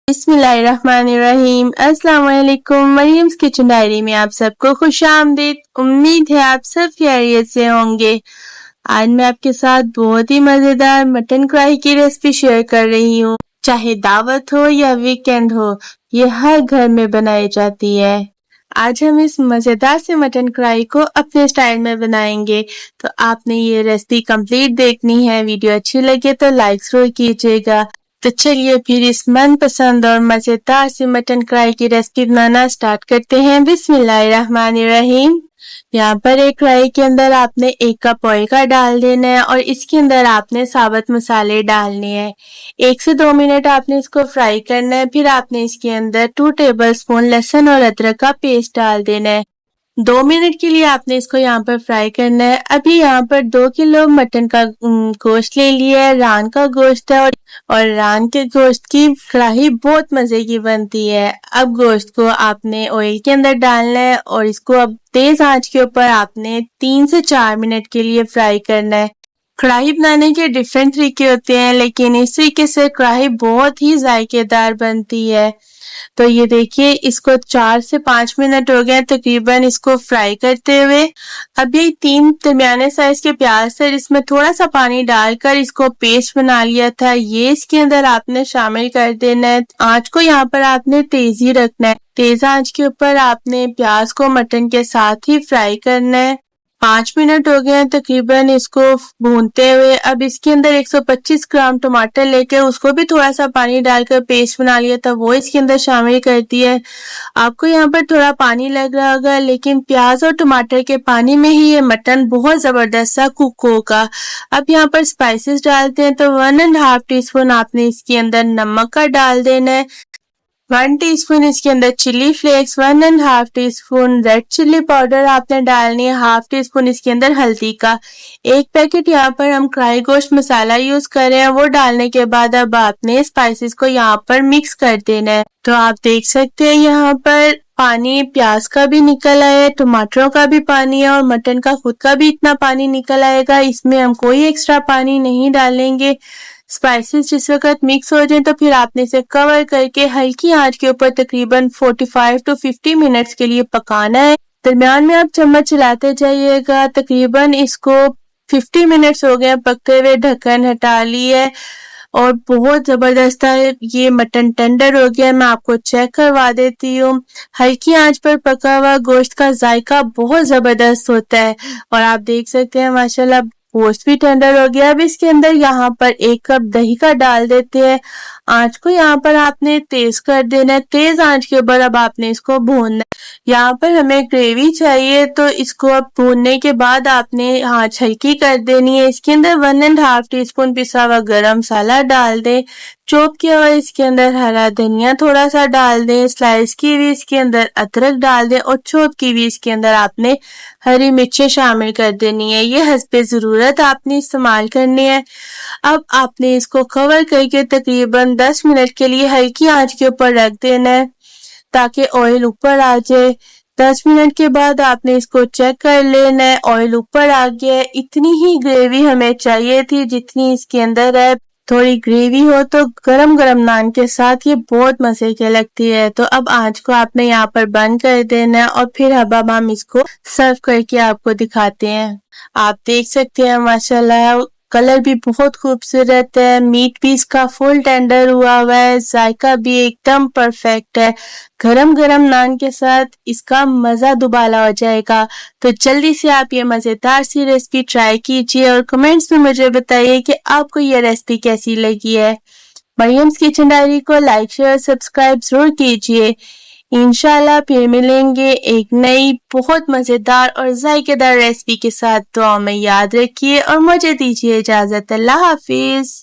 बिस्मिल्लाहिर्रहमानिर्रहीम। अस्सलाम वालेकुम। मरियम्स किचन डायरी में आप सबको खुशामदीद। उम्मीद है आप सब खैरियत से होंगे। आज मैं आपके साथ बहुत ही मजेदार मटन कढ़ाई की रेसिपी शेयर कर रही हूँ। चाहे दावत हो या वीकेंड हो, ये हर घर में बनाई जाती है। आज हम इस मजेदार से मटन कढ़ाई को अपने स्टाइल में बनाएंगे, तो आपने ये रेसिपी कंप्लीट देखनी है। वीडियो अच्छी लगे तो लाइक जरूर कीजिएगा। तो चलिए फिर इस मनपसंद और मजेदार सी मटन कढ़ाई की रेसिपी बनाना स्टार्ट करते हैं। बिस्मिल्लाहिर्रहमानिर्रहीम। यहाँ पर एक कढ़ाई के अंदर आपने 1 कप ऑयल का डाल देना है और इसके अंदर आपने साबुत मसाले डालने हैं। 1 से 2 मिनट आपने इसको फ्राई करना है। फिर आपने इसके अंदर 2 टेबलस्पून लहसुन और अदरक का पेस्ट डाल देना है। 2 मिनट के लिए आपने इसको यहाँ पर फ्राई करना है। अभी यहाँ पर 2 किलो मटन का गोश्त ले लिया है। रान का गोश्त है और रान के गोश्त की कढ़ाई बहुत मजे की बनती है। अब गोश्त को आपने ऑयल के अंदर डालना है और इसको अब तेज आंच के ऊपर आपने 3 से 4 मिनट के लिए फ्राई करना है। कढ़ाई बनाने के डिफरेंट तरीके होते हैं, लेकिन इस तरीके से कढ़ाई बहुत ही जायकेदार बनती है। तो ये देखिए, इसको 4 से 5 मिनट हो गए तकरीबन इसको फ्राई करते हुए। अब ये 3 दरमियाने साइज के प्याज थे, इसमें थोड़ा सा पानी डालकर इसको पेस्ट बना लिया था, ये इसके अंदर आपने शामिल कर देना है। आंच को यहाँ पर आपने तेज ही रखना है। तेज आंच के ऊपर आपने प्याज को मटन के साथ ही फ्राई करना है। 5 मिनट हो गए हैं तकरीबन इसको भूनते हुए। अब इसके अंदर 125 ग्राम टमाटर लेकर उसको भी थोड़ा सा पानी डालकर पेस्ट बना लिया था, वो इसके अंदर शामिल कर दिया है। आपको यहाँ पर थोड़ा पानी लग रहा होगा, लेकिन प्याज और टमाटर के पानी में ही ये मटन बहुत जबरदस्त सा कुक होगा। अब यहाँ पर स्पाइसेस डालते हैं, तो 1.5 टीस्पून आपने इसके अंदर नमक का डाल देना है। 1 टीस्पून इसके अंदर chilli flakes, 1.5 teaspoon red chilli powder आपने डालनी है, 1/2 टीस्पून इसके अंदर हल्दी का। 1 पैकेट यहाँ पर हम कढ़ाई गोश्त मसाला यूज कर रहे हैं, वो डालने के बाद अब आपने स्पाइसेस को यहाँ पर मिक्स कर देना है। तो आप देख सकते हैं यहाँ पर पानी प्याज का भी निकल आया, टमाटरों का भी पानी है और मटन का खुद का भी इतना पानी निकल आएगा। इसमें हम कोई एक्स्ट्रा पानी नहीं डालेंगे। स्पाइसेस जिस वक्त मिक्स हो जाए तो फिर आपने इसे कवर करके हल्की आंच के ऊपर तकरीबन 45 to 50 मिनट्स के लिए पकाना है। दरमियान में आप चम्मच चलाते जाइएगा। तकरीबन इसको 50 मिनट्स हो गए पकते हुए, ढक्कन हटा लिए और बहुत जबरदस्त है ये मटन टेंडर हो गया। मैं आपको चेक करवा देती हूँ। हल्की आंच पर पका हुआ गोश्त का जायका बहुत जबरदस्त होता है और आप देख सकते हैं माशाल्लाह गोश्त भी टेंडर हो गया। अब इसके अंदर यहाँ पर 1 कप दही का डाल देते हैं। आंच को यहाँ पर आपने तेज कर देना है। तेज आंच के ऊपर अब आपने इसको भूनना है। यहाँ पर हमें ग्रेवी चाहिए, तो इसको अब भूनने के बाद आपने आंच हल्की कर देनी है। इसके अंदर 1.5 टीस्पून पिसा हुआ गरम मसाला डाल दें। चॉप किया हुआ इसके अंदर हरा धनिया थोड़ा सा डाल दें। स्लाइस की हुई इसके अंदर अदरक डाल दें और चॉप की हुई इसके अंदर आपने हरी मिर्चें शामिल कर देनी है। ये हस्बे जरूरत आपने इस्तेमाल करनी है। अब आपने इसको कवर करके तकरीबन 10 मिनट के लिए हल्की आंच के ऊपर रख देना है ताकि ऑयल ऊपर आ जाए। 10 मिनट के बाद आपने इसको चेक कर लेना है, ऑयल ऊपर आ गया है। इतनी ही ग्रेवी हमें चाहिए थी जितनी इसके अंदर है। थोड़ी ग्रेवी हो तो गरम गरम नान के साथ ये बहुत मजे की लगती है। तो अब आंच को आपने यहाँ पर बंद कर देना है और फिर अब हम इसको सर्व करके आपको दिखाते हैं। आप देख सकते हैं माशाल्लाह कलर भी बहुत खूबसूरत है। मीट भी इसका फुल टेंडर हुआ है, जायका भी एकदम परफेक्ट है। गरम गरम नान के साथ इसका मजा दुबाला हो जाएगा। तो जल्दी से आप ये मजेदार सी रेसिपी ट्राई कीजिए और कमेंट्स में मुझे बताइए कि आपको ये रेसिपी कैसी लगी है। मरियम्स किचन डायरी को लाइक शेयर सब्सक्राइब जरूर कीजिए। इंशाल्लाह फिर मिलेंगे एक नई बहुत मजेदार और जायकेदार रेसिपी के साथ। दुआ में याद रखिए और मुझे दीजिए इजाजत। अल्लाह हाफिज।